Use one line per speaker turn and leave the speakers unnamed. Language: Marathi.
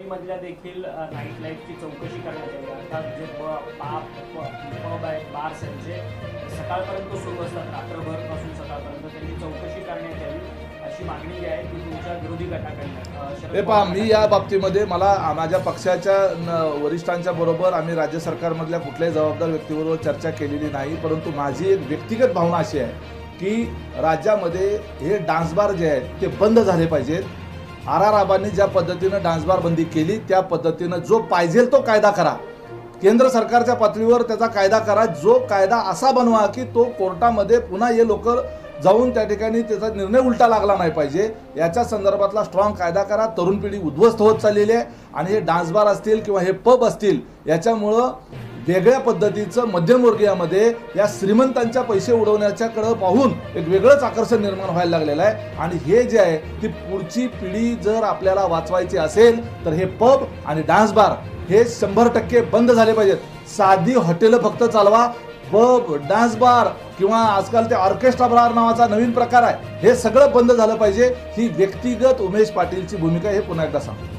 मधल्या देखील नाईट लाईफची चौकशी करण्यात यावी। अर्थात जे पब आहेत, बार्स आहेत, जे सकाळपर्यंत सुरू असतात, रात्रभर पासून सकाळपर्यंत, त्यांची चौकशी करण्यात यावी अशी मागणी जी आहे ती तुमच्या विरोधी गटाकडनं।
हे पहा, मी या बाबतीमध्ये मला माझ्या पक्षाच्या वरिष्ठांच्या बरोबर आम्ही राज्य सरकारमधल्या कुठल्याही जबाबदार व्यक्तीबरोबर चर्चा केलेली नाही, परंतु माझी एक व्यक्तिगत भावना अशी आहे की राज्यामध्ये हे डान्स बार जे आहेत ते बंद झाले पाहिजेत। आबांनी ज्या पद्धतीनं डान्स बार बंदी केली त्या पद्धतीनं जो पाहिजे तो कायदा करा, केंद्र सरकारच्या पातळीवर त्याचा कायदा करा, जो कायदा असा बनवा की तो कोर्टामध्ये पुन्हा हे लोक जाऊन त्या ठिकाणी त्याचा निर्णय उलटा लागला नाही पाहिजे, याच्या संदर्भातला स्ट्रॉंग कायदा करा। तरुण पिढी उद्ध्वस्त होत चाललेली आहे आणि हे डान्स बार असतील किंवा हे पब असतील याच्यामुळं वेगळ्या पद्धतीचं मध्यमवर्गीयामध्ये या श्रीमंतांच्या पैसे उडवण्याच्याकडे पाहून एक वेगळंच आकर्षण निर्माण व्हायला लागलेलं आहे। आणि हे जे आहे ती पुढची पिढी जर आपल्याला वाचवायची असेल तर हे पब आणि डान्स बार हे 100% बंद झाले पाहिजेत। साधी हॉटेलं फक्त चालवा, पब, डान्स बार किंवा आजकाल ते ऑर्केस्ट्रा बार नावाचा नवीन प्रकार आहे, हे सगळं बंद झालं पाहिजे। ही व्यक्तिगत उमेश पाटीलची भूमिका हे पुन्हा एकदा सांगतो।